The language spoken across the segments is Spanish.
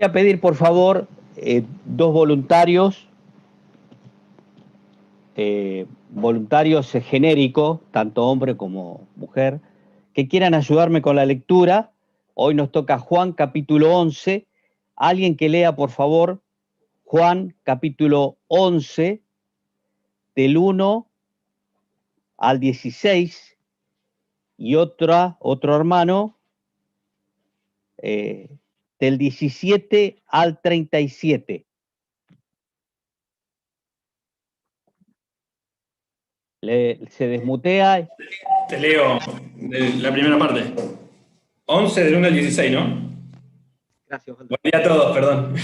Voy a pedir, por favor, dos voluntarios, voluntarios genéricos, tanto hombre como mujer, que quieran ayudarme con la lectura. Hoy nos toca Juan capítulo 11. Alguien que lea, por favor, Juan capítulo 11, del 1 al 16, y otro hermano del 17 al 37. Se desmutea. Te leo la primera parte. 11 del 1 al 16, ¿no? Gracias, Osvaldo. Buen día a todos, perdón.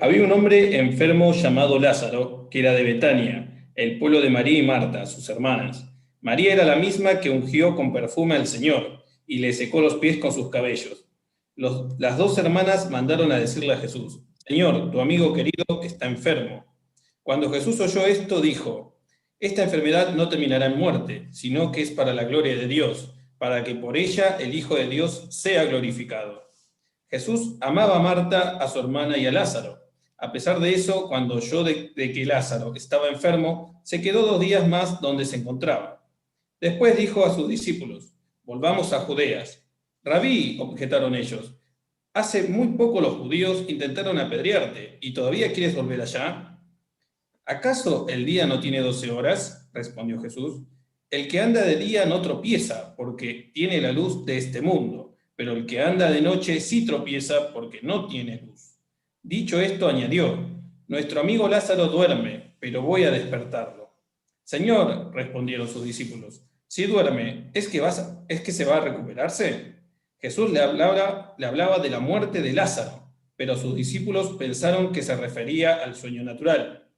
Había un hombre enfermo llamado Lázaro, que era de Betania, el pueblo de María y Marta, sus hermanas. María era la misma que ungió con perfume al Señor y le secó los pies con sus cabellos. Las dos hermanas mandaron a decirle a Jesús: Señor, tu amigo querido está enfermo. Cuando Jesús oyó esto, dijo: Esta enfermedad no terminará en muerte, sino que es para la gloria de Dios, para que por ella el Hijo de Dios sea glorificado. Jesús amaba a Marta, a su hermana y a Lázaro. A pesar de eso, cuando oyó de que Lázaro estaba enfermo, se quedó 2 días más donde se encontraba. Después dijo a sus discípulos: Volvamos a Judea. Rabí, objetaron ellos, hace muy poco los judíos intentaron apedrearte, ¿y todavía quieres volver allá? ¿Acaso el día no tiene 12 horas? Respondió Jesús. El que anda de día no tropieza, porque tiene la luz de este mundo, pero el que anda de noche sí tropieza, porque no tiene luz. Dicho esto, añadió: Nuestro amigo Lázaro duerme, pero voy a despertarlo. Señor, respondieron sus discípulos, si duerme, ¿es que se va a recuperarse? Jesús le hablaba de la muerte de Lázaro, pero sus discípulos pensaron que se refería al sueño natural.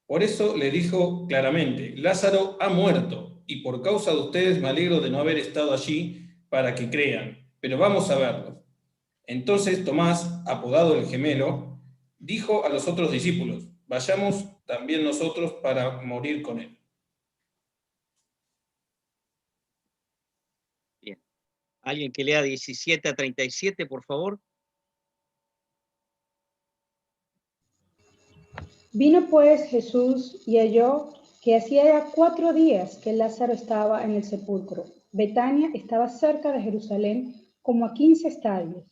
Por eso le dijo claramente: Lázaro ha muerto, y por causa de ustedes me alegro de no haber estado allí para que crean, pero vamos a verlo. Entonces Tomás, apodado el gemelo, dijo a los otros discípulos: Vayamos también nosotros para morir con él. Bien. Alguien que lea 17 a 37, por favor. Vino pues Jesús y halló que hacía ya 4 días que Lázaro estaba en el sepulcro. Betania estaba cerca de Jerusalén, como a 15 estadios,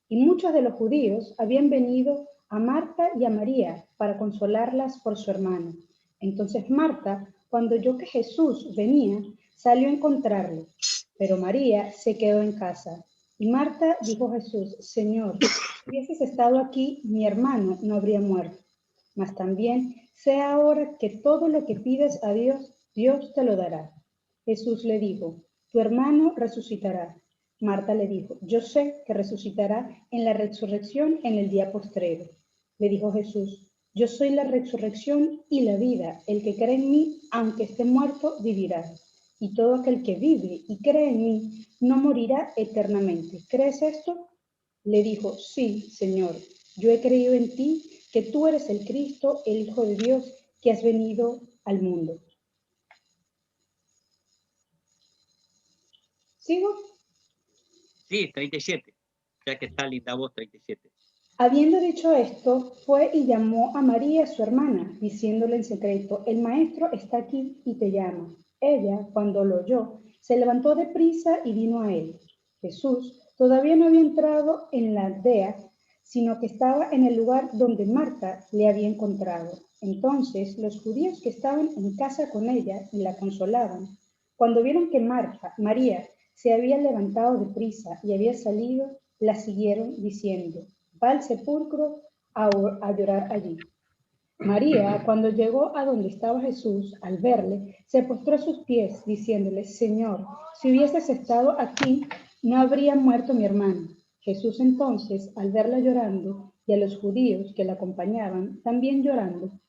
y muchos de los judíos habían venido a Marta y a María para consolarlas por su hermano. Entonces Marta, cuando oyó que Jesús venía, salió a encontrarlo, pero María se quedó en casa. Y Marta dijo a Jesús: Señor, si hubieses estado aquí, mi hermano no habría muerto. Mas también sé ahora que todo lo que pides a Dios, Dios te lo dará. Jesús le dijo: Tu hermano resucitará. Marta le dijo: Yo sé que resucitará en la resurrección en el día postrero. Le dijo Jesús: Yo soy la resurrección y la vida. El que cree en mí, aunque esté muerto, vivirá. Y todo aquel que vive y cree en mí, no morirá eternamente. ¿Crees esto? Le dijo: Sí, Señor, yo he creído en ti, que tú eres el Cristo, el Hijo de Dios, que has venido al mundo. ¿Sigo? Sí, 37. Ya que está linda voz, 37. Habiendo dicho esto, fue y llamó a María, su hermana, diciéndole en secreto: El maestro está aquí y te llama. Ella, cuando lo oyó, se levantó de prisa y vino a él. Jesús todavía no había entrado en la aldea, sino que estaba en el lugar donde Marta le había encontrado. Entonces los judíos que estaban en casa con ella y la consolaban, cuando vieron que María se había levantado de prisa y había salido, la siguieron diciendo: Va al sepulcro a llorar allí. María, cuando llegó a donde estaba Jesús, al verle, se postró a sus pies, diciéndole: Señor, si hubieses estado aquí, no habría muerto mi hermano. Jesús entonces, al verla llorando, y a los judíos que la acompañaban también llorando,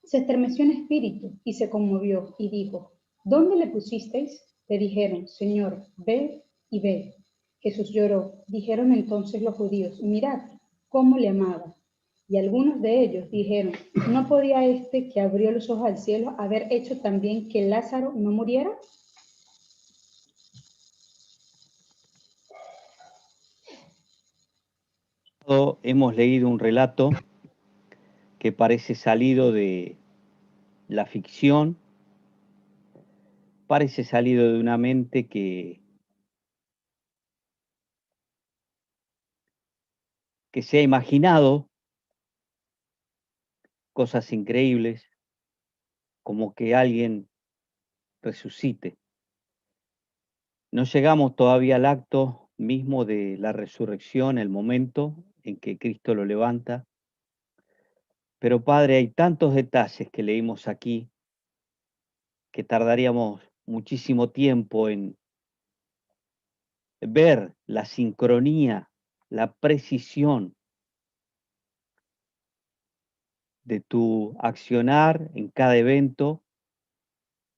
se estremeció en espíritu y se conmovió y dijo: ¿Dónde le pusisteis? Le dijeron: Señor, ve y ve. Jesús lloró. Dijeron entonces los judíos: Mirad cómo le amaba. Y algunos de ellos dijeron: ¿No podía este que abrió los ojos al cielo haber hecho también que Lázaro no muriera? Hemos leído un relato que parece salido de la ficción, parece salido de una mente que se ha imaginado cosas increíbles, como que alguien resucite. No llegamos todavía al acto mismo de la resurrección, el momento en que Cristo lo levanta. Pero Padre, hay tantos detalles que leímos aquí que tardaríamos muchísimo tiempo en ver la sincronía, la precisión de tu accionar en cada evento,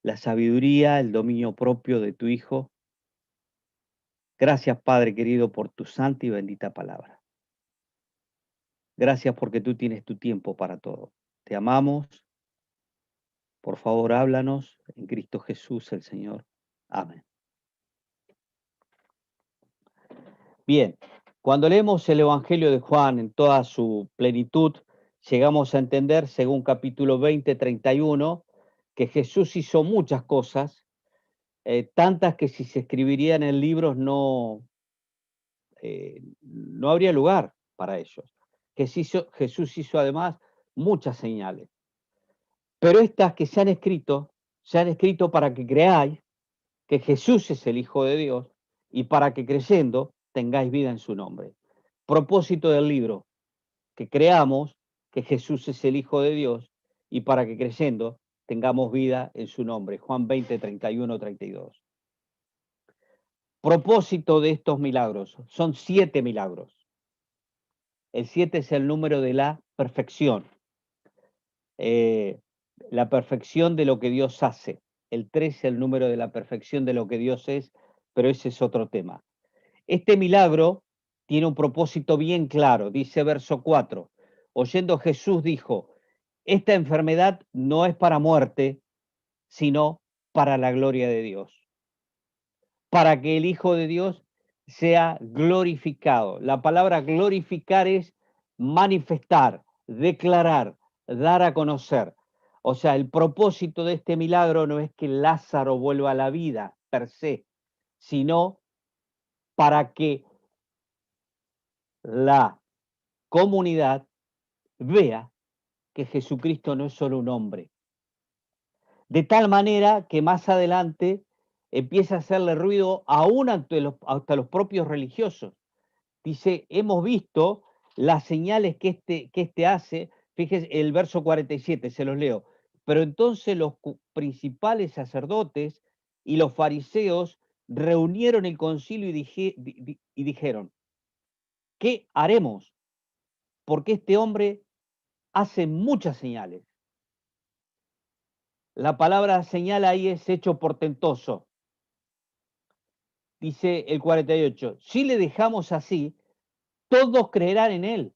la sabiduría, el dominio propio de tu Hijo. Gracias, Padre querido, por tu santa y bendita palabra. Gracias porque tú tienes tu tiempo para todo. Te amamos. Por favor, háblanos en Cristo Jesús el Señor. Amén. Bien, cuando leemos el Evangelio de Juan en toda su plenitud, llegamos a entender, según capítulo 20, 31, que Jesús hizo muchas cosas, tantas que si se escribirían en libros no habría lugar para ellos. Jesús hizo además muchas señales. Pero estas que se han escrito para que creáis que Jesús es el Hijo de Dios y para que creyendo tengáis vida en su nombre. Propósito del libro, que creamos que Jesús es el Hijo de Dios y para que creyendo tengamos vida en su nombre. Juan 20, 31, 32. Propósito de estos milagros, son 7 milagros. El 7 es el número de la perfección. La perfección de lo que Dios hace. El 3 es el número de la perfección de lo que Dios es, pero ese es otro tema. Este milagro tiene un propósito bien claro, dice verso 4. Oyendo Jesús dijo, esta enfermedad no es para muerte, sino para la gloria de Dios, para que el Hijo de Dios sea glorificado. La palabra glorificar es manifestar, declarar, dar a conocer. O sea, el propósito de este milagro no es que Lázaro vuelva a la vida per se, sino para que la comunidad vea que Jesucristo no es solo un hombre. De tal manera que más adelante empieza a hacerle ruido aún hasta los propios religiosos. Dice, hemos visto las señales que este hace. Fíjense el verso 47, se los leo. Pero entonces los principales sacerdotes y los fariseos reunieron el concilio y dijeron, ¿qué haremos? Porque este hombre hace muchas señales. La palabra señal ahí es hecho portentoso. Dice el 48, si le dejamos así, todos creerán en él.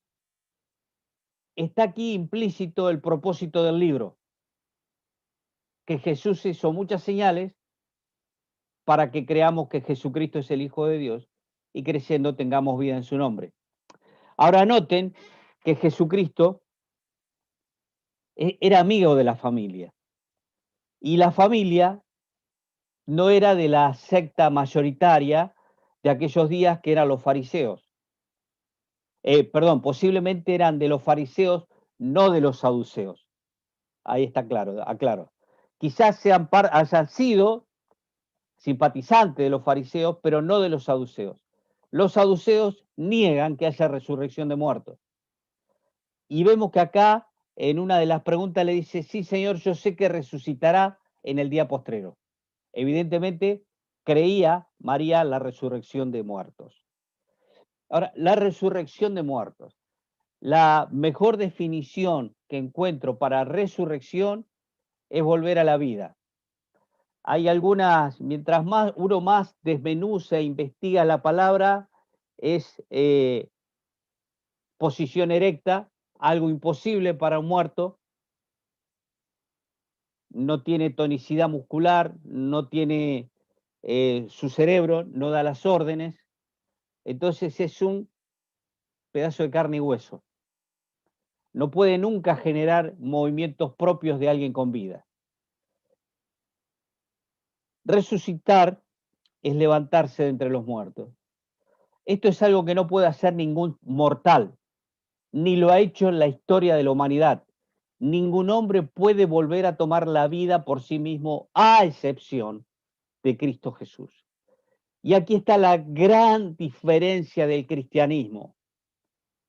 Está aquí implícito el propósito del libro, que Jesús hizo muchas señales para que creamos que Jesucristo es el Hijo de Dios y creciendo tengamos vida en su nombre. Ahora noten que Jesucristo era amigo de la familia y la familia no era de la secta mayoritaria de aquellos días que eran los fariseos. Posiblemente eran de los fariseos, no de los saduceos. Ahí está claro, aclaro. Quizás hayan sido simpatizantes de los fariseos, pero no de los saduceos. Los saduceos niegan que haya resurrección de muertos. Y vemos que acá, en una de las preguntas, le dice, sí, Señor, yo sé que resucitará en el día postrero. Evidentemente, creía María la resurrección de muertos. Ahora, la resurrección de muertos. La mejor definición que encuentro para resurrección es volver a la vida. Hay algunas, mientras más uno más desmenuza e investiga la palabra, es posición erecta, algo imposible para un muerto, no tiene tonicidad muscular, no tiene su cerebro, no da las órdenes, entonces es un pedazo de carne y hueso. No puede nunca generar movimientos propios de alguien con vida. Resucitar es levantarse de entre los muertos. Esto es algo que no puede hacer ningún mortal, ni lo ha hecho en la historia de la humanidad. Ningún hombre puede volver a tomar la vida por sí mismo, a excepción de Cristo Jesús. Y aquí está la gran diferencia del cristianismo.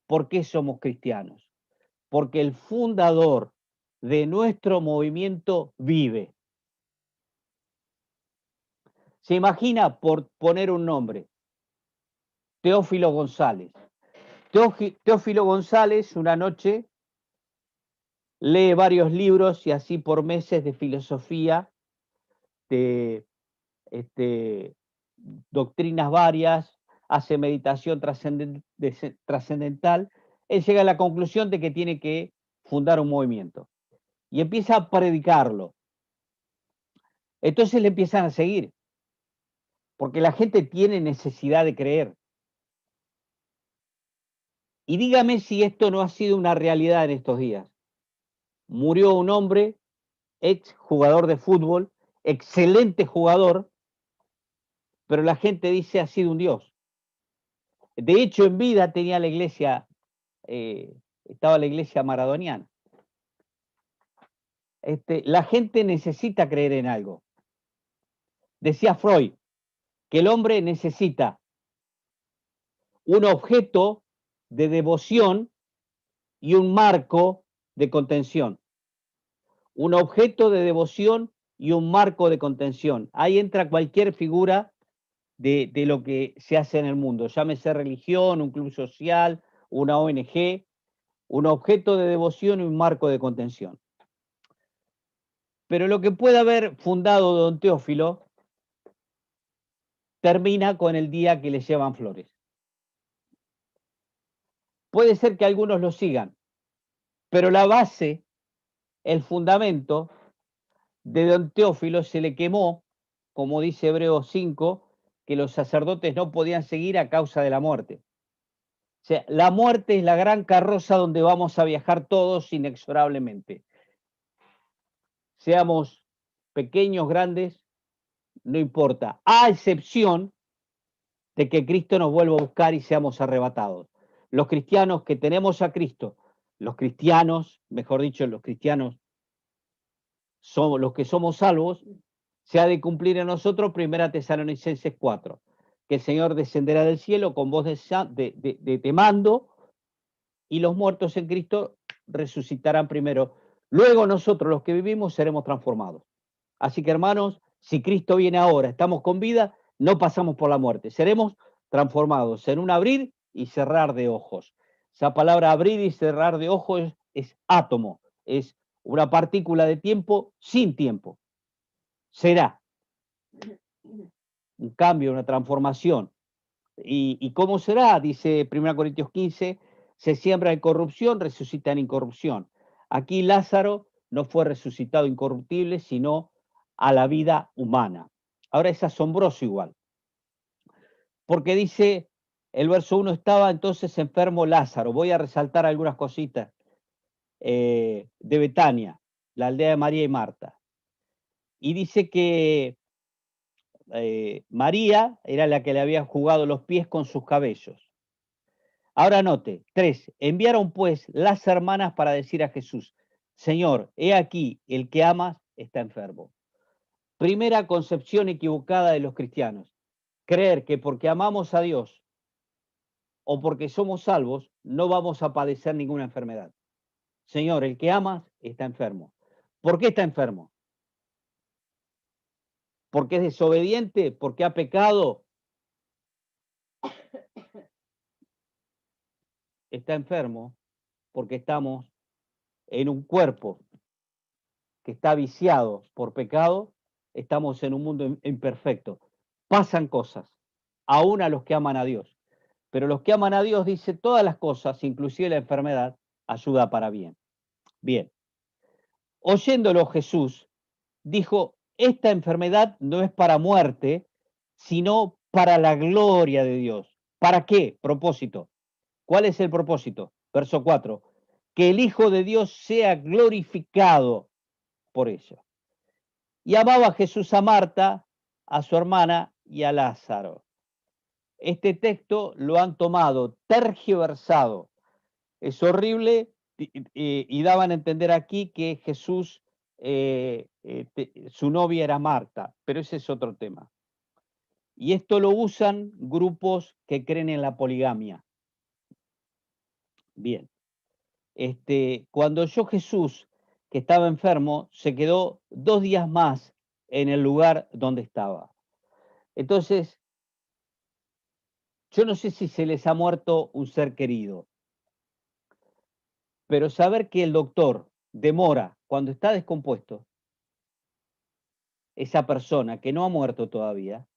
¿Por qué somos cristianos? Porque el fundador de nuestro movimiento vive. Se imagina, por poner un nombre, Teófilo González. Teófilo González una noche lee varios libros y así por meses de filosofía, de doctrinas varias, hace meditación trascendental. Él llega a la conclusión de que tiene que fundar un movimiento y empieza a predicarlo. Entonces le empiezan a seguir, porque la gente tiene necesidad de creer. Y dígame si esto no ha sido una realidad en estos días. Murió un hombre, ex jugador de fútbol, excelente jugador, pero la gente dice ha sido un dios. De hecho, en vida tenía la iglesia, estaba la iglesia maradoniana. La gente necesita creer en algo. Decía Freud que el hombre necesita un objeto de devoción y un marco de contención. Un objeto de devoción y un marco de contención. Ahí entra cualquier figura de lo que se hace en el mundo, llámese religión, un club social, una ONG, un objeto de devoción y un marco de contención. Pero lo que puede haber fundado don Teófilo termina con el día que le llevan flores. Puede ser que algunos lo sigan, pero la base, el fundamento de don Teófilo se le quemó, como dice Hebreos 5, que los sacerdotes no podían seguir a causa de la muerte. O sea, la muerte es la gran carroza donde vamos a viajar todos inexorablemente. Seamos pequeños, grandes, no importa, a excepción de que Cristo nos vuelva a buscar y seamos arrebatados. Los cristianos que tenemos a Cristo, los cristianos, mejor dicho, los cristianos somos los que somos salvos, se ha de cumplir en nosotros 1 Tesalonicenses 4, que el Señor descenderá del cielo con voz de mando y los muertos en Cristo resucitarán primero. Luego nosotros, los que vivimos, seremos transformados. Así que, hermanos, si Cristo viene ahora, estamos con vida, no pasamos por la muerte. Seremos transformados en un abrir y cerrar de ojos. Esa palabra abrir y cerrar de ojos es átomo, es una partícula de tiempo sin tiempo. Será un cambio, una transformación. ¿Y cómo será? Dice 1 Corintios 15, se siembra en corrupción, resucita en incorrupción. Aquí Lázaro no fue resucitado incorruptible, sino a la vida humana. Ahora es asombroso igual, porque dice, el verso 1, estaba entonces enfermo Lázaro. Voy a resaltar algunas cositas de Betania, la aldea de María y Marta. Y dice que María era la que le había jugado los pies con sus cabellos. Ahora note, 3, enviaron pues las hermanas para decir a Jesús, Señor, he aquí, el que amas está enfermo. Primera concepción equivocada de los cristianos, creer que porque amamos a Dios o porque somos salvos, no vamos a padecer ninguna enfermedad. Señor, el que amas está enfermo. ¿Por qué está enfermo? ¿Porque es desobediente? ¿Porque ha pecado? Está enfermo porque estamos en un cuerpo que está viciado por pecado, estamos en un mundo imperfecto. Pasan cosas, aún a los que aman a Dios. Pero los que aman a Dios, dice, todas las cosas, inclusive la enfermedad, ayuda para bien. Bien. Oyéndolo Jesús, dijo, esta enfermedad no es para muerte, sino para la gloria de Dios. ¿Para qué? Propósito. ¿Cuál es el propósito? Verso 4. Que el Hijo de Dios sea glorificado por ello. Y amaba Jesús a Marta, a su hermana y a Lázaro. Este texto lo han tomado, tergiversado. Es horrible y daban a entender aquí que Jesús, su novia era Marta, pero ese es otro tema. Y esto lo usan grupos que creen en la poligamia. Bien. Cuando oyó Jesús que estaba enfermo, se quedó 2 días más en el lugar donde estaba. Entonces, yo no sé si se les ha muerto un ser querido, pero saber que el doctor demora cuando está descompuesto, esa persona que no ha muerto todavía,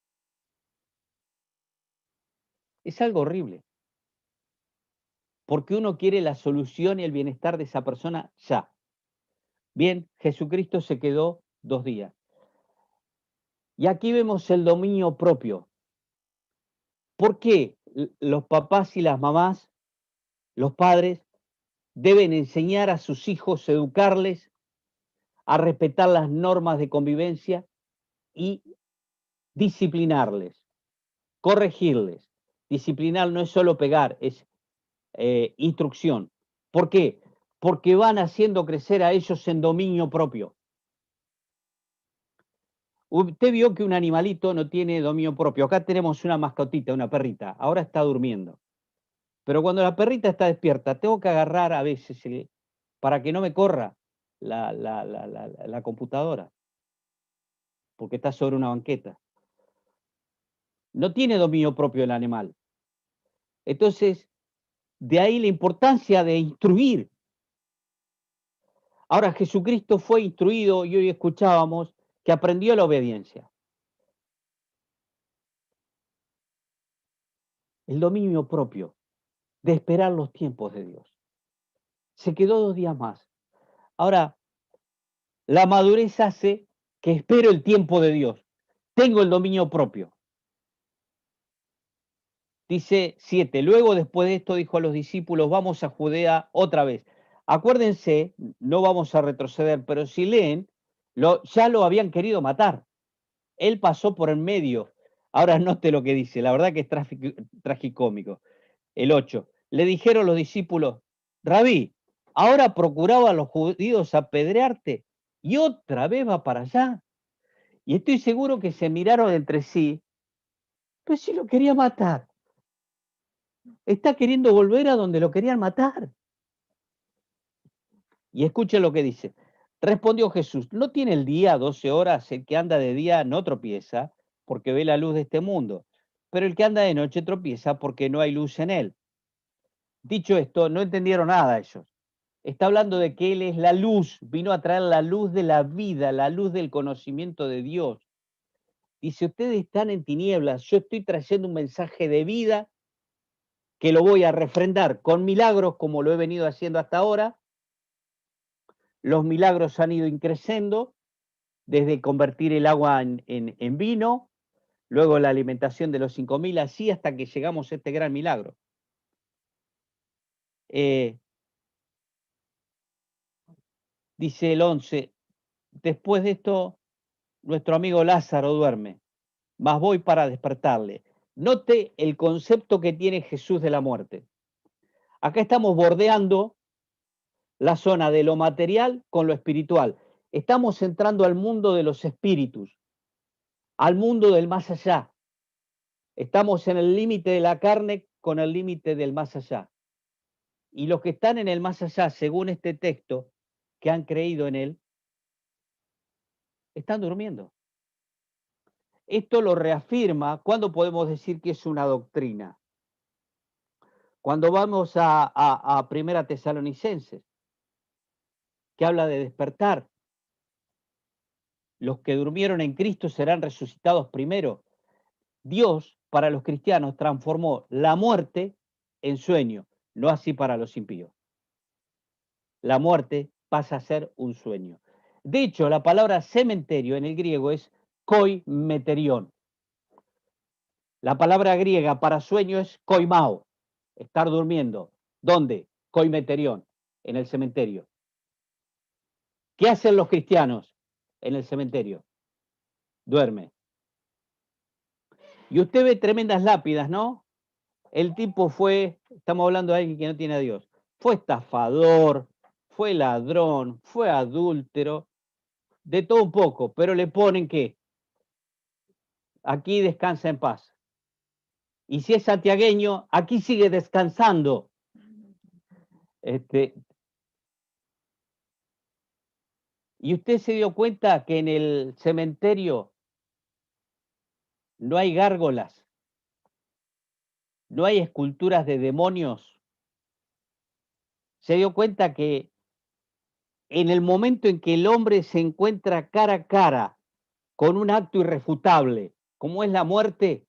es algo horrible. Porque uno quiere la solución y el bienestar de esa persona ya. Bien, Jesucristo se quedó 2 días. Y aquí vemos el dominio propio. ¿Por qué los papás y las mamás, los padres, deben enseñar a sus hijos, educarles a respetar las normas de convivencia y disciplinarles, corregirles? Disciplinar no es solo pegar, es instrucción. ¿Por qué? Porque van haciendo crecer a ellos en dominio propio. Usted vio que un animalito no tiene dominio propio. Acá tenemos una mascotita, una perrita. Ahora está durmiendo. Pero cuando la perrita está despierta, tengo que agarrar a veces para que no me corra la computadora, porque está sobre una banqueta. No tiene dominio propio el animal. Entonces, de ahí la importancia de instruir. Ahora, Jesucristo fue instruido y hoy escuchábamos que aprendió la obediencia. El dominio propio de esperar los tiempos de Dios. Se quedó 2 días más. Ahora, la madurez hace que espero el tiempo de Dios. Tengo el dominio propio. Dice 7. Luego, después de esto, dijo a los discípulos, vamos a Judea otra vez. Acuérdense, no vamos a retroceder, pero si leen, ya lo habían querido matar. Él pasó por en medio. Ahora note lo que dice, la verdad que es tragicómico. El 8. Le dijeron los discípulos, Rabí, ahora procuraba a los judíos apedrearte y otra vez va para allá. Y estoy seguro que se miraron entre sí, pero si lo quería matar. Está queriendo volver a donde lo querían matar. Y escuchen lo que dice. Respondió Jesús, ¿no tiene el día 12 horas? El que anda de día no tropieza porque ve la luz de este mundo, pero el que anda de noche tropieza porque no hay luz en él. Dicho esto, no entendieron nada ellos. Está hablando de que Él es la luz, vino a traer la luz de la vida, la luz del conocimiento de Dios. Dice, ustedes están en tinieblas, yo estoy trayendo un mensaje de vida que lo voy a refrendar con milagros como lo he venido haciendo hasta ahora. Los milagros han ido increciendo, desde convertir el agua en vino, luego la alimentación de los 5.000, así hasta que llegamos a este gran milagro. Dice el 11, después de esto, nuestro amigo Lázaro duerme, mas voy para despertarle. Note el concepto que tiene Jesús de la muerte. Acá estamos bordeando la zona de lo material con lo espiritual. Estamos entrando al mundo de los espíritus, al mundo del más allá. Estamos en el límite de la carne con el límite del más allá. Y los que están en el más allá, según este texto, que han creído en él, están durmiendo. Esto lo reafirma. ¿Cuándo podemos decir que es una doctrina? Cuando vamos a Primera Tesalonicenses, que habla de despertar. Los que durmieron en Cristo serán resucitados primero. Dios, para los cristianos, transformó la muerte en sueño, no así para los impíos. La muerte pasa a ser un sueño. De hecho, la palabra cementerio en el griego es koimeterion. La palabra griega para sueño es koimao. estar durmiendo. ¿Dónde? Coimeterión, en el cementerio. ¿Qué hacen los cristianos en el cementerio? Duerme. Y usted ve tremendas lápidas, ¿no? El tipo fue, estamos hablando de alguien que no tiene a Dios, fue estafador, fue ladrón, fue adúltero, de todo un poco, pero le ponen que aquí descansa en paz. Y si es santiagueño, aquí sigue descansando. Y usted se dio cuenta que en el cementerio no hay gárgolas, no hay esculturas de demonios. Se dio cuenta que en el momento en que el hombre se encuentra cara a cara con un acto irrefutable, como es la muerte,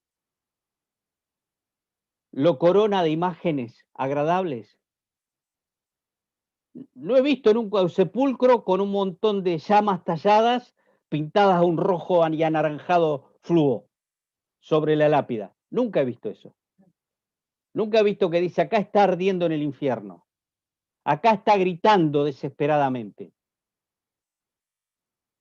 lo corona de imágenes agradables. No he visto nunca un sepulcro con un montón de llamas talladas pintadas a un rojo y anaranjado fluo sobre la lápida. Nunca he visto eso. Nunca he visto que dice, acá está ardiendo en el infierno. Acá está gritando desesperadamente.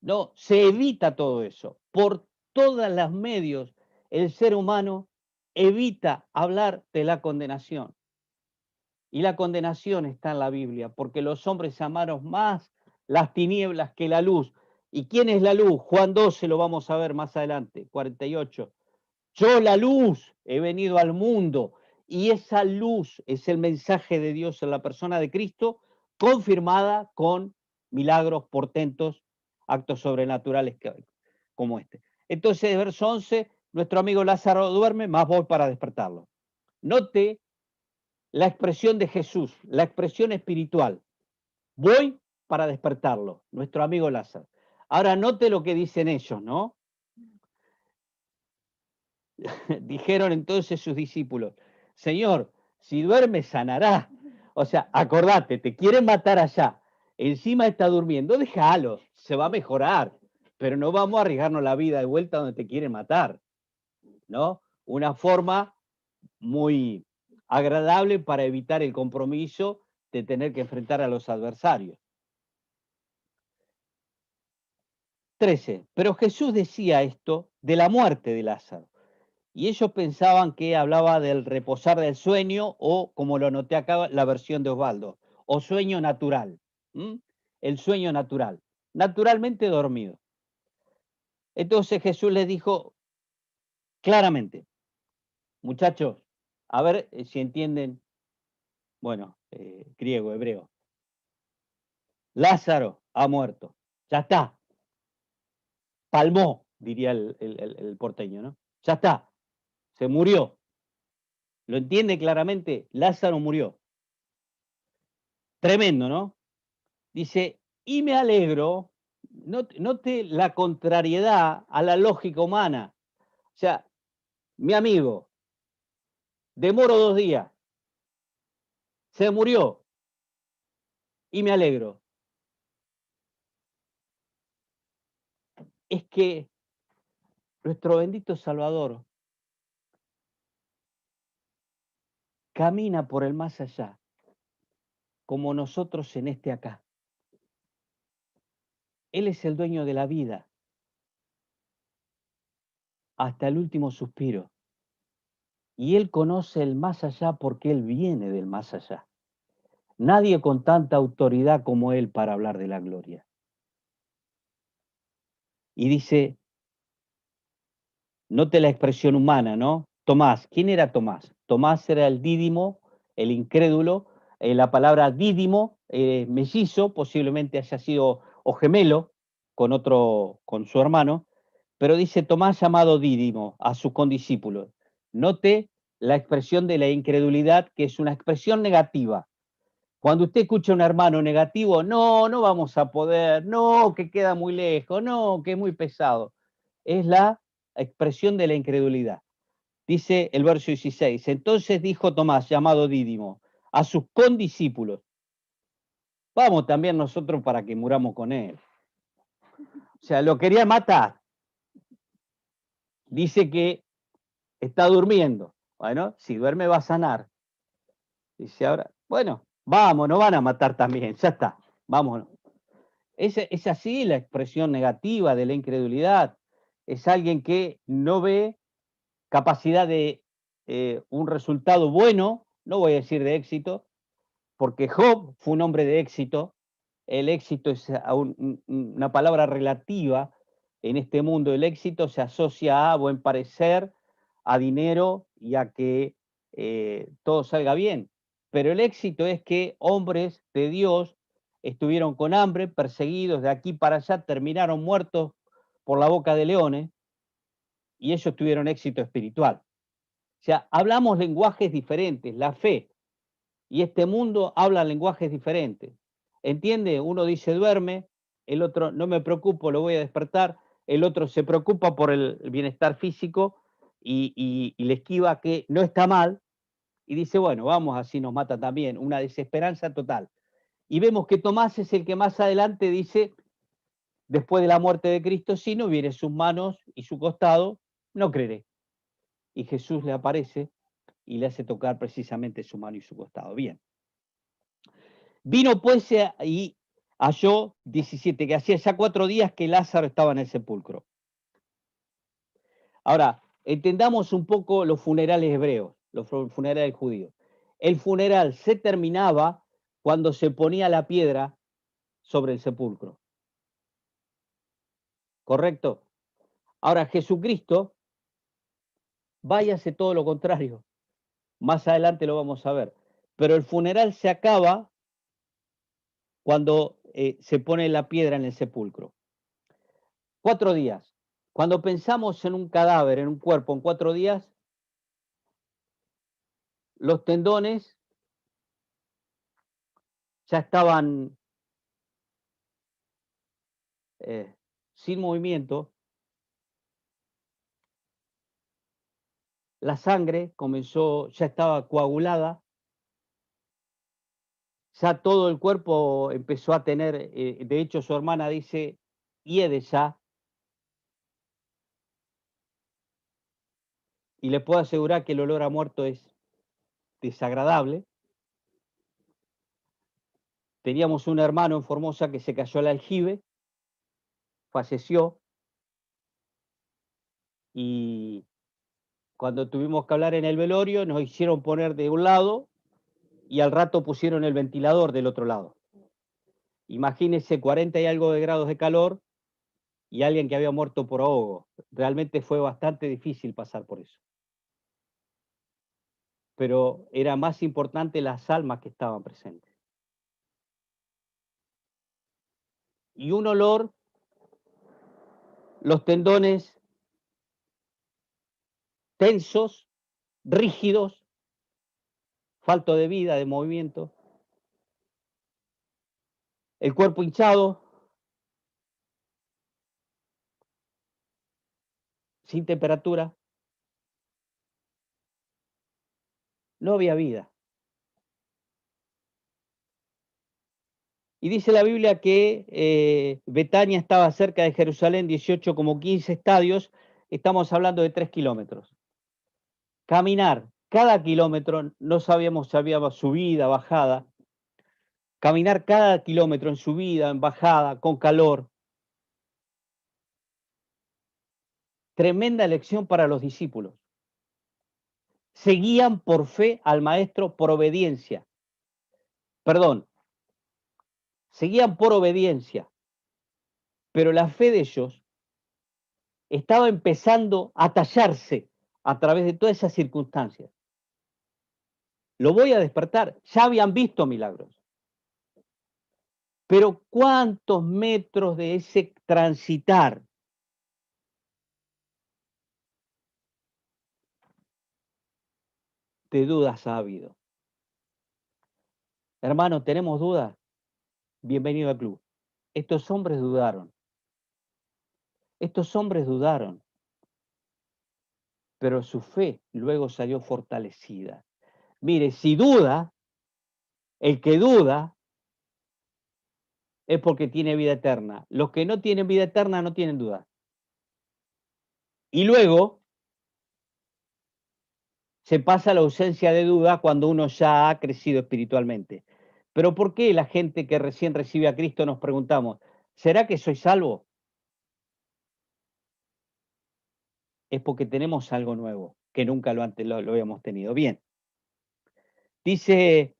No, se evita todo eso. Por todos los medios, el ser humano evita hablar de la condenación. Y la condenación está en la Biblia, porque los hombres amaron más las tinieblas que la luz. ¿Y quién es la luz? Juan 12 lo vamos a ver más adelante, 48. Yo la luz he venido al mundo, y esa luz es el mensaje de Dios en la persona de Cristo, confirmada con milagros, portentos, actos sobrenaturales como este. Entonces, verso 11, nuestro amigo Lázaro duerme, más voy para despertarlo. Note la expresión de Jesús, la expresión espiritual. Voy para despertarlo, nuestro amigo Lázaro. Ahora note lo que dicen ellos, ¿no? Dijeron entonces sus discípulos, Señor, si duerme sanará. O sea, acordate, te quieren matar allá, encima está durmiendo, déjalo, se va a mejorar, pero no vamos a arriesgarnos la vida de vuelta donde te quieren matar, ¿no? Una forma muy agradable para evitar el compromiso de tener que enfrentar a los adversarios. 13. Pero Jesús decía esto de la muerte de Lázaro. Y ellos pensaban que hablaba del reposar del sueño o, como lo noté acá, la versión de Osvaldo, o sueño natural. El sueño natural, naturalmente dormido. Entonces Jesús les dijo claramente, muchachos, a ver si entienden, bueno, griego, hebreo. Lázaro ha muerto, ya está. Palmó, diría el porteño, ¿no? Ya está, se murió. ¿Lo entiende claramente? Lázaro murió. Tremendo, ¿no? Dice, y me alegro, note la contrariedad a la lógica humana. O sea, mi amigo, demoro 2 días, se murió, y me alegro. Es que nuestro bendito Salvador camina por el más allá, como nosotros en este acá. Él es el dueño de la vida, hasta el último suspiro. Y Él conoce el más allá porque Él viene del más allá. Nadie con tanta autoridad como Él para hablar de la gloria. Y dice, note la expresión humana, ¿no? Tomás, ¿quién era Tomás? Tomás era el dídimo, el incrédulo. La palabra dídimo, mellizo, posiblemente haya sido o gemelo con su hermano, pero dice Tomás llamado dídimo a sus condiscípulos. Note la expresión de la incredulidad, que es una expresión negativa. Cuando usted escucha a un hermano negativo, no, no vamos a poder, no, que queda muy lejos, no, que es muy pesado. Es la expresión de la incredulidad. Dice el verso 16, entonces dijo Tomás, llamado Dídimo, a sus condiscípulos, vamos también nosotros para que muramos con él. O sea, lo quería matar. Dice que está durmiendo. Bueno, si duerme va a sanar. Dice ahora, bueno, vamos, nos van a matar también, ya está, vámonos. Es así la expresión negativa de la incredulidad. Es alguien que no ve capacidad de un resultado bueno, no voy a decir de éxito, porque Job fue un hombre de éxito. El éxito es una palabra relativa en este mundo. El éxito se asocia a buen parecer, a dinero y a que todo salga bien. Pero el éxito es que hombres de Dios estuvieron con hambre, perseguidos de aquí para allá, terminaron muertos por la boca de leones y ellos tuvieron éxito espiritual. O sea, hablamos lenguajes diferentes. La fe y este mundo habla lenguajes diferentes. ¿Entiende? Uno dice duerme, el otro no me preocupo, lo voy a despertar, el otro se preocupa por el bienestar físico y le esquiva que no está mal y dice, bueno, vamos, así nos mata también, una desesperanza total. Y vemos que Tomás es el que más adelante dice, después de la muerte de Cristo, si no viere sus manos y su costado, no creeré. Y Jesús le aparece y le hace tocar precisamente su mano y su costado. Bien. Vino pues y halló 17, que hacía ya 4 días que Lázaro estaba en el sepulcro. Ahora, entendamos un poco los funerales hebreos, los funerales judíos. El funeral se terminaba cuando se ponía la piedra sobre el sepulcro. ¿Correcto? Ahora, Jesucristo, váyase todo lo contrario. Más adelante lo vamos a ver. Pero el funeral se acaba cuando se pone la piedra en el sepulcro. 4 días. Cuando pensamos en un cadáver, en un cuerpo, en 4 días, los tendones ya estaban sin movimiento, la sangre comenzó, ya estaba coagulada, ya todo el cuerpo empezó a tener, de hecho su hermana dice, hiede ya, y le puedo asegurar que el olor a muerto es desagradable. Teníamos un hermano en Formosa que se cayó al aljibe, falleció, y cuando tuvimos que hablar en el velorio nos hicieron poner de un lado y al rato pusieron el ventilador del otro lado. Imagínense 40 y algo de grados de calor y alguien que había muerto por ahogo. Realmente fue bastante difícil pasar por eso. Pero era más importante las almas que estaban presentes. Y un olor, los tendones tensos, rígidos, falto de vida, de movimiento, el cuerpo hinchado, sin temperatura, no había vida. Y dice la Biblia que Betania estaba cerca de Jerusalén, 18 como 15 estadios, estamos hablando de 3 kilómetros. Caminar cada kilómetro, no sabíamos si había subida, bajada, caminar cada kilómetro en subida, en bajada, con calor. Tremenda lección para los discípulos. Seguían por fe al maestro por obediencia. Perdón, seguían por obediencia, pero la fe de ellos estaba empezando a tallarse a través de todas esas circunstancias. Lo voy a despertar, ya habían visto milagros. Pero ¿cuántos metros de ese transitar de dudas ha habido? Hermano, ¿tenemos dudas? Bienvenido al club. Estos hombres dudaron. Estos hombres dudaron. Pero su fe luego salió fortalecida. Mire, si duda, el que duda es porque tiene vida eterna. Los que no tienen vida eterna no tienen duda. Y luego se pasa la ausencia de duda cuando uno ya ha crecido espiritualmente. Pero ¿por qué la gente que recién recibe a Cristo nos preguntamos, ¿será que soy salvo? Es porque tenemos algo nuevo, que nunca lo habíamos tenido. Bien, dice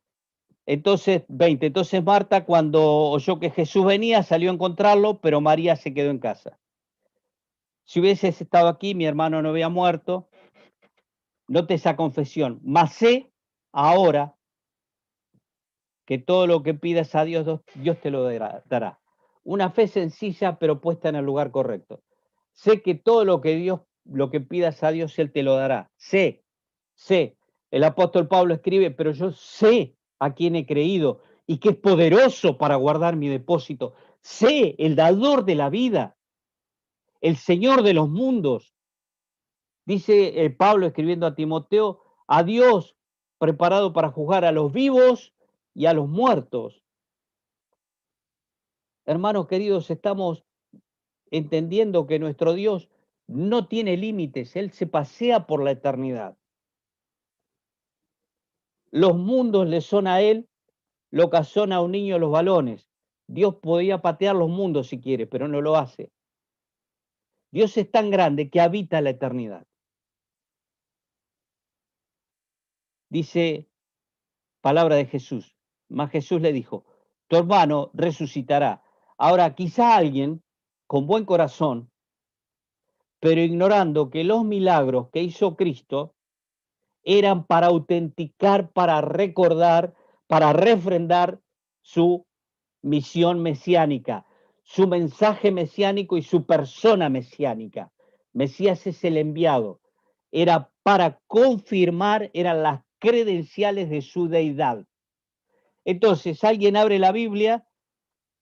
entonces 20, entonces Marta cuando oyó que Jesús venía salió a encontrarlo, pero María se quedó en casa. Si hubieses estado aquí, mi hermano no había muerto. Note esa confesión. Mas sé ahora que todo lo que pidas a Dios, Dios te lo dará. Una fe sencilla, pero puesta en el lugar correcto. Sé que todo lo que pidas a Dios, Él te lo dará. Sé. El apóstol Pablo escribe, pero yo sé a quién he creído y que es poderoso para guardar mi depósito. Sé, el dador de la vida, el Señor de los mundos. Dice Pablo escribiendo a Timoteo, a Dios preparado para juzgar a los vivos y a los muertos. Hermanos queridos, estamos entendiendo que nuestro Dios no tiene límites, Él se pasea por la eternidad. Los mundos le son a Él lo que son a un niño los balones. Dios podía patear los mundos si quiere, pero no lo hace. Dios es tan grande que habita la eternidad. Dice palabra de Jesús. Mas Jesús le dijo, tu hermano resucitará. Ahora, quizá alguien con buen corazón, pero ignorando que los milagros que hizo Cristo eran para autenticar, para recordar, para refrendar su misión mesiánica, su mensaje mesiánico y su persona mesiánica. Mesías es el enviado. Era para confirmar, eran las credenciales de su deidad. Entonces, alguien abre la Biblia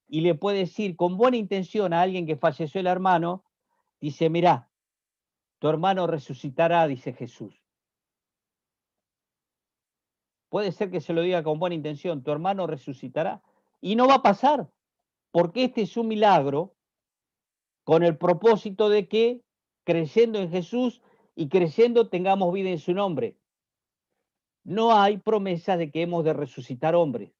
y le puede decir con buena intención a alguien que falleció el hermano, dice, mirá, tu hermano resucitará, dice Jesús. Puede ser que se lo diga con buena intención, tu hermano resucitará. Y no va a pasar, porque este es un milagro con el propósito de que, creyendo en Jesús y creyendo, tengamos vida en su nombre. No hay promesa de que hemos de resucitar hombres.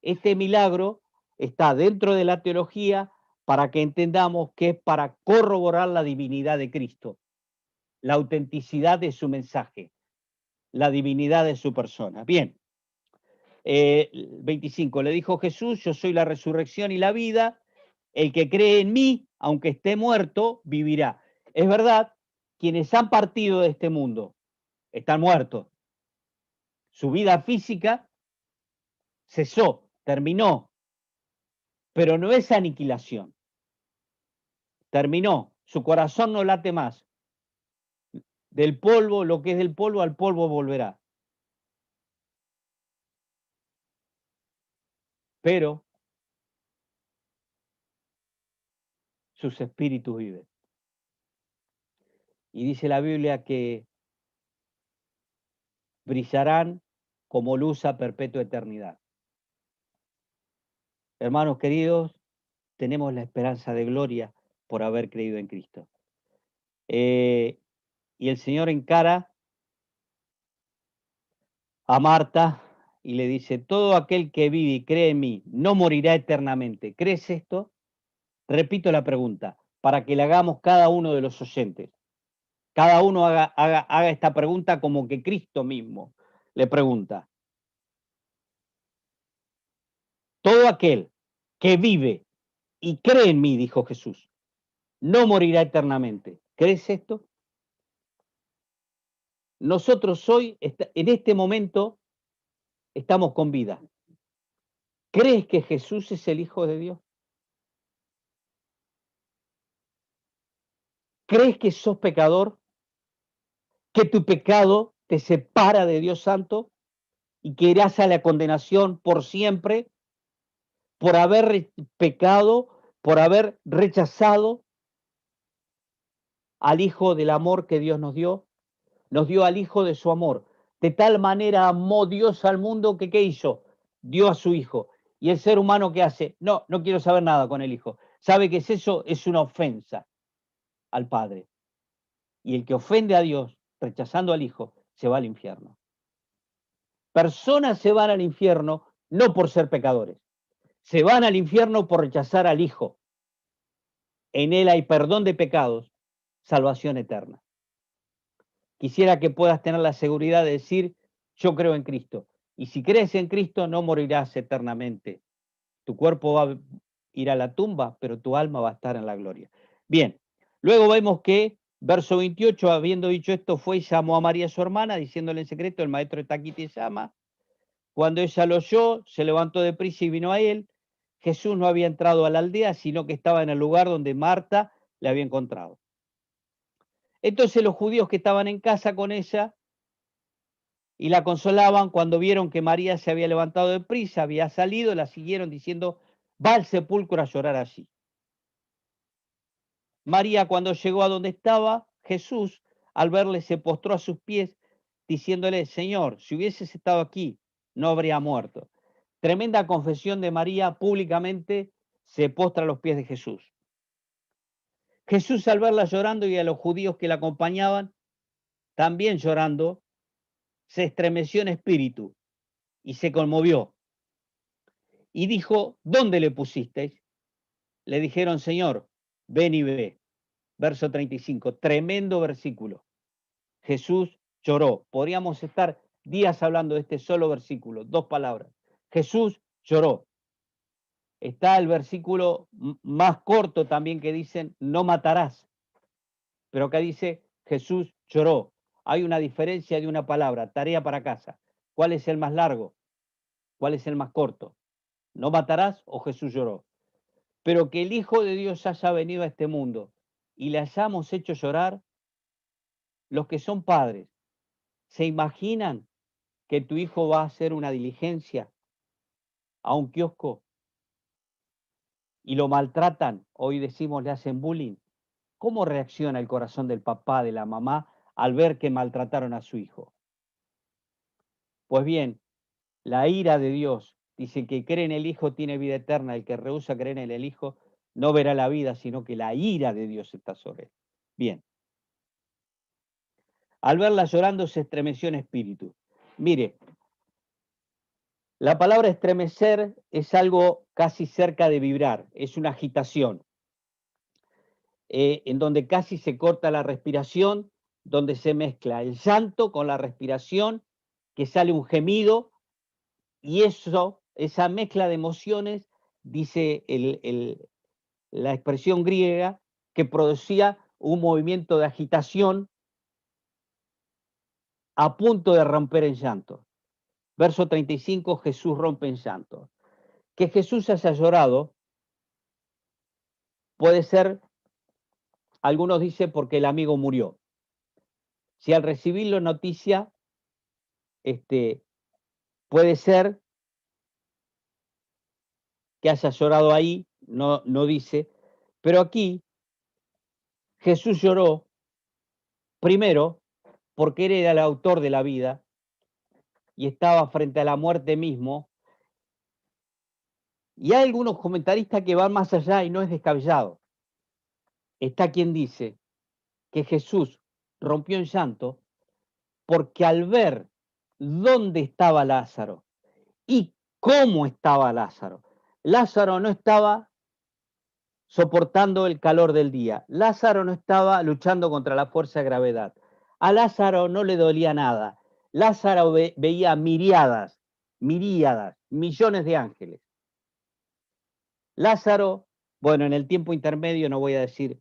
Este milagro está dentro de la teología para que entendamos que es para corroborar la divinidad de Cristo, la autenticidad de su mensaje, la divinidad de su persona. Bien, 25, le dijo Jesús, yo soy la resurrección y la vida, el que cree en mí, aunque esté muerto, vivirá. Es verdad, quienes han partido de este mundo están muertos. Su vida física cesó, terminó, pero no es aniquilación. Terminó, su corazón no late más. Del polvo, lo que es del polvo, al polvo volverá. Pero sus espíritus viven. Y dice la Biblia que brillarán como luz a perpetua eternidad. Hermanos queridos, tenemos la esperanza de gloria por haber creído en Cristo. Y el Señor encara a Marta y le dice, todo aquel que vive y cree en mí no morirá eternamente. ¿Crees esto? Repito la pregunta, para que le hagamos cada uno de los oyentes. Cada uno haga esta pregunta como que Cristo mismo le pregunta. Todo aquel que vive y cree en mí, dijo Jesús, no morirá eternamente. ¿Crees esto? Nosotros hoy, en este momento, estamos con vida. ¿Crees que Jesús es el Hijo de Dios? ¿Crees que sos pecador? ¿Que tu pecado te separa de Dios Santo y que irás a la condenación por siempre por haber pecado, por haber rechazado al Hijo del amor que Dios nos dio? Nos dio al Hijo de su amor. De tal manera amó Dios al mundo que ¿qué hizo? Dio a su Hijo. ¿Y el ser humano qué hace? No quiero saber nada con el Hijo. ¿Sabe qué es eso? Es una ofensa al Padre. Y el que ofende a Dios rechazando al Hijo, se va al infierno. Personas se van al infierno no por ser pecadores, se van al infierno por rechazar al Hijo. En Él hay perdón de pecados, salvación eterna. Quisiera que puedas tener la seguridad de decir, yo creo en Cristo. Y si crees en Cristo, no morirás eternamente. Tu cuerpo va a ir a la tumba, pero tu alma va a estar en la gloria. Bien, luego vemos que, verso 28, habiendo dicho esto, fue y llamó a María su hermana, diciéndole en secreto, el maestro está aquí, te llama. Cuando ella lo oyó, se levantó deprisa y vino a él. Jesús no había entrado a la aldea, sino que estaba en el lugar donde Marta le había encontrado. Entonces los judíos que estaban en casa con ella y la consolaban, cuando vieron que María se había levantado deprisa, había salido, la siguieron diciendo, va al sepulcro a llorar allí. María, cuando llegó a donde estaba Jesús, al verle se postró a sus pies, diciéndole, Señor, si hubieses estado aquí, no habría muerto. Tremenda confesión de María, públicamente se postra a los pies de Jesús. Jesús, al verla llorando y a los judíos que la acompañaban, también llorando, se estremeció en espíritu y se conmovió. Y dijo, ¿dónde le pusisteis? Le dijeron, Señor, ven y ve. Verso 35, tremendo versículo. Jesús lloró. Podríamos estar días hablando de este solo versículo, 2 palabras. Jesús lloró. Está el versículo más corto también que dicen, no matarás. Pero acá dice, Jesús lloró. Hay una diferencia de una palabra, tarea para casa. ¿Cuál es el más largo? ¿Cuál es el más corto? ¿No matarás o Jesús lloró? Pero que el Hijo de Dios haya venido a este mundo y le hayamos hecho llorar, los que son padres, ¿se imaginan que tu hijo va a hacer una diligencia a un kiosco y lo maltratan? Hoy decimos le hacen bullying. ¿Cómo reacciona el corazón del papá, de la mamá, al ver que maltrataron a su hijo? Pues bien, la ira de Dios dice que cree en el Hijo tiene vida eterna, el que rehúsa creer en el Hijo no verá la vida, sino que la ira de Dios está sobre él. Bien. Al verla llorando se estremeció en espíritu. Mire, la palabra estremecer es algo casi cerca de vibrar, es una agitación, en donde casi se corta la respiración, donde se mezcla el llanto con la respiración, que sale un gemido, y eso, esa mezcla de emociones, dice la expresión griega, que producía un movimiento de agitación a punto de romper en llanto. Verso 35, Jesús rompe en llanto. Que Jesús haya llorado puede ser, algunos dicen, porque el amigo murió. Si al recibir la noticia, puede ser que haya llorado ahí, no dice, pero aquí Jesús lloró primero porque él era el autor de la vida y estaba frente a la muerte mismo. Y hay algunos comentaristas que van más allá y no es descabellado. Está quien dice que Jesús rompió en llanto porque al ver dónde estaba Lázaro y cómo estaba Lázaro, Lázaro no estaba soportando el calor del día, Lázaro no estaba luchando contra la fuerza de gravedad, a Lázaro no le dolía nada, Lázaro veía miríadas, millones de ángeles. Lázaro, bueno, en el tiempo intermedio, no voy a decir,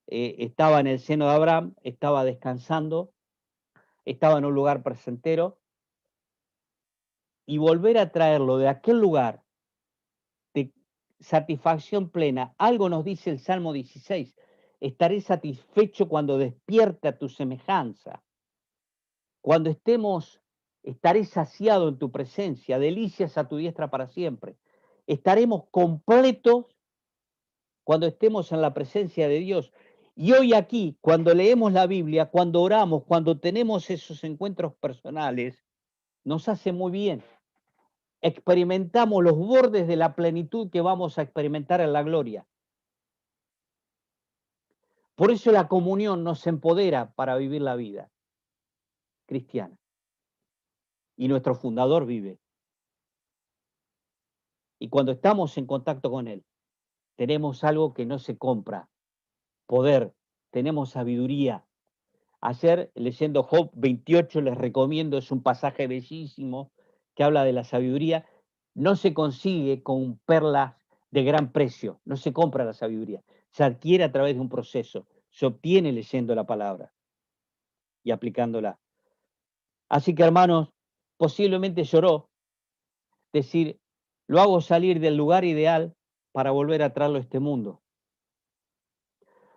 estaba en el seno de Abraham, estaba descansando, estaba en un lugar placentero, y volver a traerlo de aquel lugar de satisfacción plena. Algo nos dice el Salmo 16, estaré satisfecho cuando despierte a tu semejanza. Cuando estemos, estaré saciado en tu presencia, delicias a tu diestra para siempre. Estaremos completos cuando estemos en la presencia de Dios. Y hoy aquí, cuando leemos la Biblia, cuando oramos, cuando tenemos esos encuentros personales, nos hace muy bien. Experimentamos los bordes de la plenitud que vamos a experimentar en la gloria. Por eso la comunión nos empodera para vivir la vida. cristiana. Y nuestro fundador vive. Y cuando estamos en contacto con Él, tenemos algo que no se compra, poder, tenemos sabiduría. Ayer, leyendo Job 28, les recomiendo, es un pasaje bellísimo que habla de la sabiduría. No se consigue con perlas de gran precio, no se compra la sabiduría, se adquiere a través de un proceso, se obtiene leyendo la palabra y aplicándola. Así que, hermanos, posiblemente lloró, decir, lo hago salir del lugar ideal para volver a traerlo a este mundo.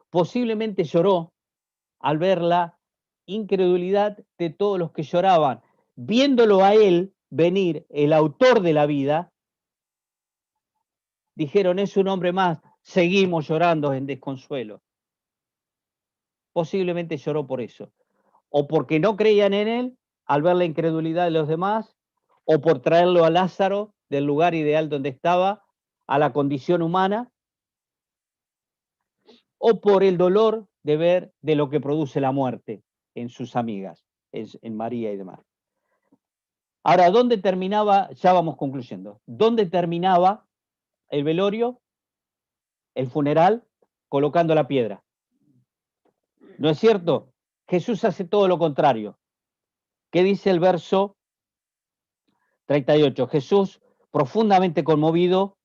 Posiblemente lloró al ver la incredulidad de todos los que lloraban, viéndolo a él venir, el autor de la vida, dijeron, es un hombre más, seguimos llorando en desconsuelo. Posiblemente lloró por eso, o porque no creían en él al ver la incredulidad de los demás, o por traerlo a Lázaro del lugar ideal donde estaba, a la condición humana, o por el dolor de ver de lo que produce la muerte en sus amigas, en María y demás. Ahora, ¿dónde terminaba? Ya vamos concluyendo. ¿Dónde terminaba el velorio, el funeral? Colocando la piedra. ¿No es cierto? Jesús hace todo lo contrario. ¿Qué dice el verso 38? Jesús, profundamente conmovido,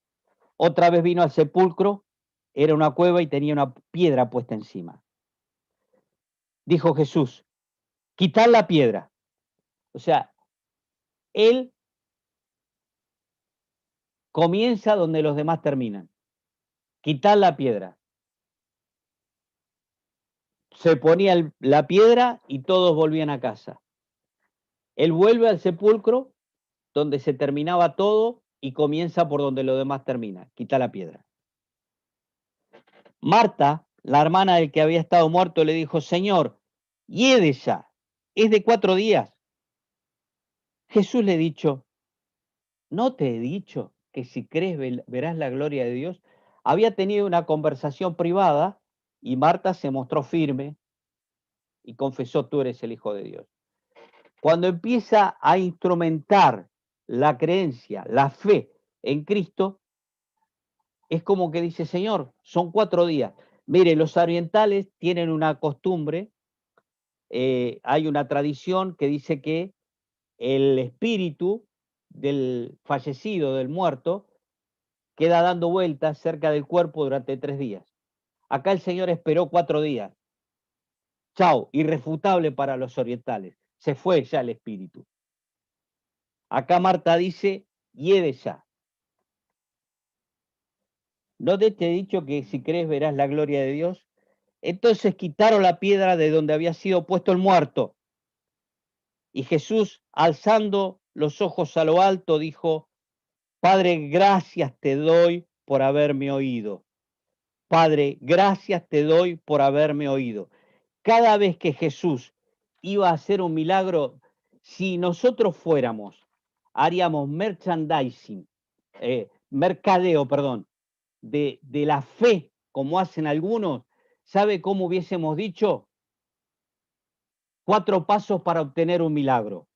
otra vez vino al sepulcro, era una cueva y tenía una piedra puesta encima. Dijo Jesús, quitad la piedra. O sea, él comienza donde los demás terminan. Quitad la piedra. Se ponía la piedra y todos volvían a casa. Él vuelve al sepulcro donde se terminaba todo y comienza por donde los demás terminan. Quita la piedra. Marta, la hermana del que había estado muerto, le dijo, Señor, hiede ya, es de 4 días. Jesús le dijo, ¿no te he dicho que si crees verás la gloria de Dios? Había tenido una conversación privada y Marta se mostró firme y confesó, tú eres el Hijo de Dios. Cuando empieza a instrumentar la creencia, la fe en Cristo, es como que dice, Señor, son 4 días. Mire, los orientales tienen una costumbre, hay una tradición que dice que el espíritu del fallecido, del muerto, queda dando vueltas cerca del cuerpo durante 3 días. Acá el Señor esperó 4 días. Chao, irrefutable para los orientales. Se fue ya el espíritu. Acá Marta dice, hiede ya. ¿No te he dicho que si crees verás la gloria de Dios? Entonces quitaron la piedra de donde había sido puesto el muerto. Y Jesús, alzando los ojos a lo alto, dijo, Padre, gracias te doy por haberme oído. Padre, gracias te doy por haberme oído. Cada vez que Jesús iba a hacer un milagro, si nosotros fuéramos, haríamos merchandising, mercadeo, perdón, de la fe, como hacen algunos, ¿sabe cómo hubiésemos dicho? 4 pasos para obtener un milagro.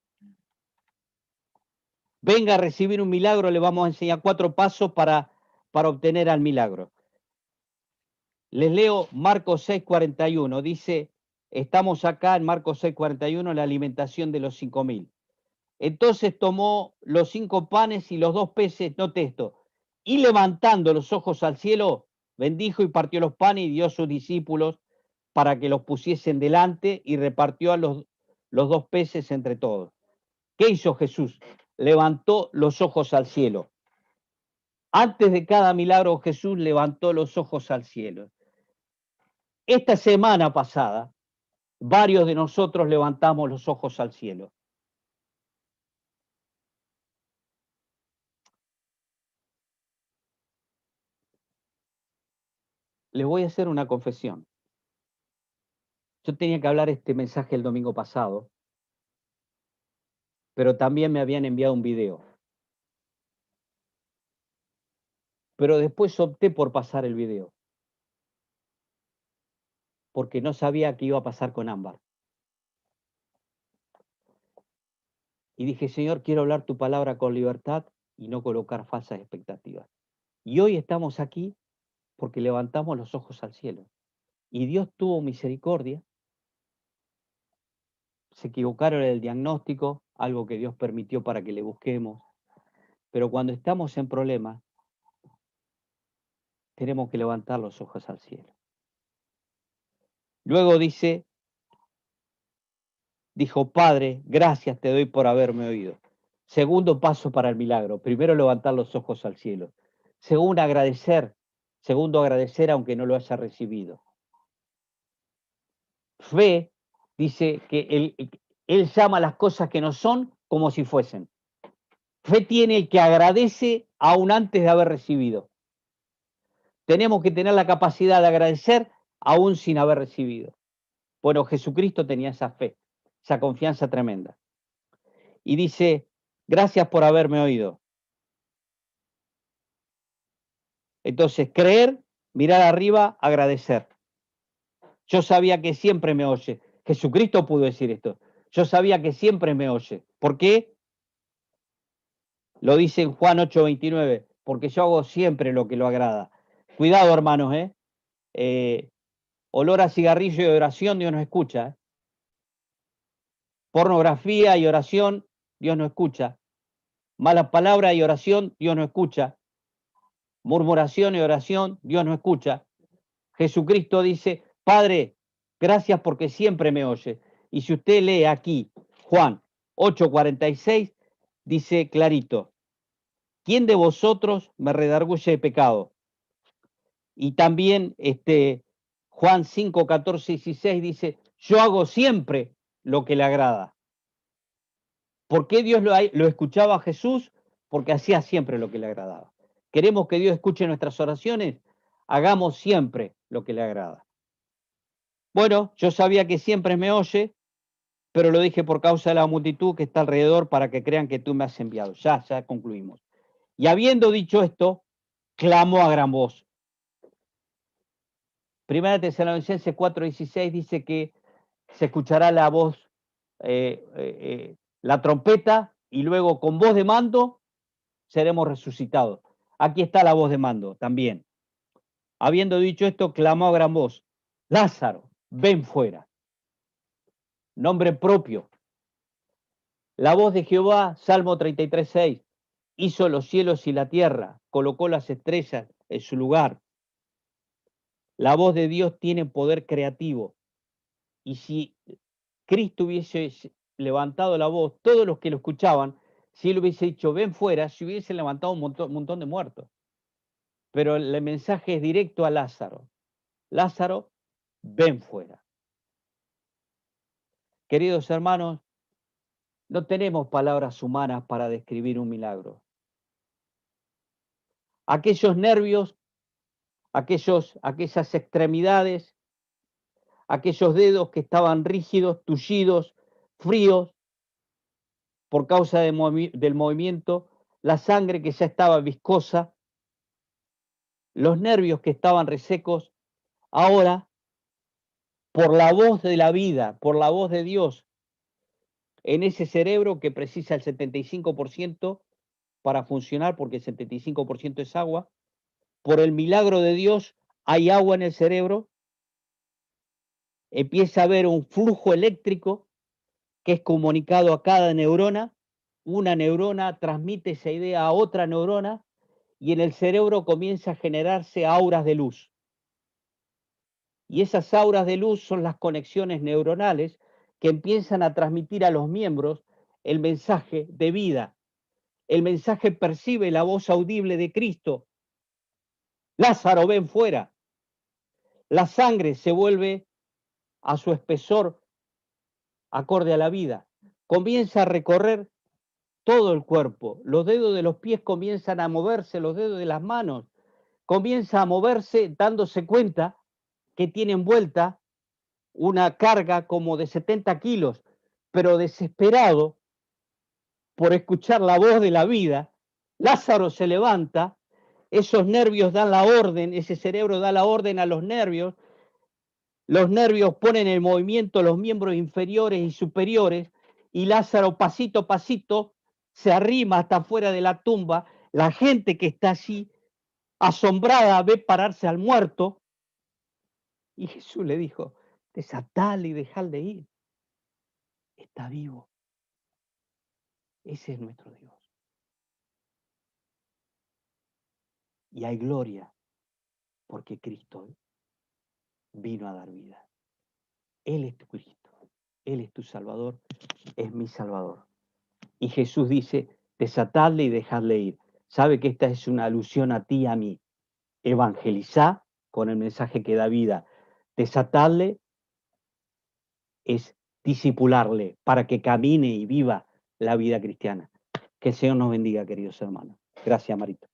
Venga a recibir un milagro, le vamos a enseñar 4 pasos para obtener al milagro. Les leo Marcos 6:41, dice, estamos acá en Marcos 6:41, la alimentación de los 5.000. Entonces tomó los 5 panes y los 2 peces, note esto, y levantando los ojos al cielo, bendijo y partió los panes y dio a sus discípulos para que los pusiesen delante y repartió a los 2 peces entre todos. ¿Qué hizo Jesús? Levantó los ojos al cielo. Antes de cada milagro Jesús levantó los ojos al cielo. Esta semana pasada, varios de nosotros levantamos los ojos al cielo. Les voy a hacer una confesión. Yo tenía que hablar este mensaje el domingo pasado, pero también me habían enviado un video. Pero después opté por pasar el video, porque no sabía qué iba a pasar con Ámbar. Y dije, Señor, quiero hablar tu palabra con libertad y no colocar falsas expectativas. Y hoy estamos aquí porque levantamos los ojos al cielo. Y Dios tuvo misericordia. Se equivocaron en el diagnóstico, algo que Dios permitió para que le busquemos. Pero cuando estamos en problemas, tenemos que levantar los ojos al cielo. Luego dijo, Padre, gracias te doy por haberme oído. Segundo paso para el milagro. Primero, levantar los ojos al cielo. Segundo, agradecer. Segundo, agradecer aunque no lo haya recibido. Fe dice que él llama las cosas que no son como si fuesen. Fe tiene el que agradece aún antes de haber recibido. Tenemos que tener la capacidad de agradecer aún sin haber recibido. Bueno, Jesucristo tenía esa fe, esa confianza tremenda. Y dice, gracias por haberme oído. Entonces, creer, mirar arriba, agradecer. Yo sabía que siempre me oye. Jesucristo pudo decir esto. Yo sabía que siempre me oye. ¿Por qué? Lo dice en Juan 8:29, porque yo hago siempre lo que lo agrada. Cuidado, hermanos, olor a cigarrillo y oración, Dios no escucha. Pornografía y oración, Dios no escucha. Malas palabras y oración, Dios no escucha. Murmuración y oración, Dios no escucha. Jesucristo dice, Padre, gracias porque siempre me oye. Y si usted lee aquí Juan 8:46, dice clarito, ¿quién de vosotros me redarguye de pecado? Y también Juan 5:14-16 dice, yo hago siempre lo que le agrada. ¿Por qué Dios lo escuchaba a Jesús? Porque hacía siempre lo que le agradaba. ¿Queremos que Dios escuche nuestras oraciones? Hagamos siempre lo que le agrada. Bueno, yo sabía que siempre me oye, pero lo dije por causa de la multitud que está alrededor para que crean que tú me has enviado. Ya concluimos. Y habiendo dicho esto, clamó a gran voz. Primera Tesalonicenses 4:16 dice que se escuchará la voz, la trompeta, y luego con voz de mando seremos resucitados. Aquí está la voz de mando también. Habiendo dicho esto, clamó a gran voz, Lázaro, ven fuera. Nombre propio. La voz de Jehová, Salmo 33:6, hizo los cielos y la tierra, colocó las estrellas en su lugar. La voz de Dios tiene poder creativo. Y si Cristo hubiese levantado la voz, todos los que lo escuchaban, si él hubiese dicho, ven fuera, se hubiese levantado un montón de muertos. Pero el mensaje es directo a Lázaro. Lázaro, ven fuera. Queridos hermanos, no tenemos palabras humanas para describir un milagro. Aquellos nervios, aquellas extremidades, aquellos dedos que estaban rígidos, tullidos, fríos, por causa del movimiento, la sangre que ya estaba viscosa, los nervios que estaban resecos, ahora, por la voz de la vida, por la voz de Dios, en ese cerebro que precisa el 75% para funcionar, porque el 75% es agua, por el milagro de Dios hay agua en el cerebro, empieza a haber un flujo eléctrico que es comunicado a cada neurona, una neurona transmite esa idea a otra neurona y en el cerebro comienza a generarse auras de luz. Y esas auras de luz son las conexiones neuronales que empiezan a transmitir a los miembros el mensaje de vida. El mensaje percibe la voz audible de Cristo. Lázaro, ven fuera. La sangre se vuelve a su espesor acorde a la vida. Comienza a recorrer todo el cuerpo. Los dedos de los pies comienzan a moverse, los dedos de las manos. Comienza a moverse dándose cuenta que tiene envuelta una carga como de 70 kilos, pero desesperado por escuchar la voz de la vida, Lázaro se levanta, esos nervios dan la orden, ese cerebro da la orden a los nervios ponen en movimiento los miembros inferiores y superiores, y Lázaro pasito a pasito se arrima hasta afuera de la tumba. La gente que está allí, asombrada, ve pararse al muerto. Y Jesús le dijo, desatale y dejadle ir. Está vivo. Ese es nuestro Dios. Y hay gloria porque Cristo vino a dar vida. Él es tu Cristo, Él es tu Salvador, es mi Salvador. Y Jesús dice, desatadle y dejadle ir. Sabe que esta es una alusión a ti y a mí. Evangelizar con el mensaje que da vida. Desatadle es discipularle para que camine y viva la vida cristiana. Que el Señor nos bendiga, queridos hermanos. Gracias, Marito.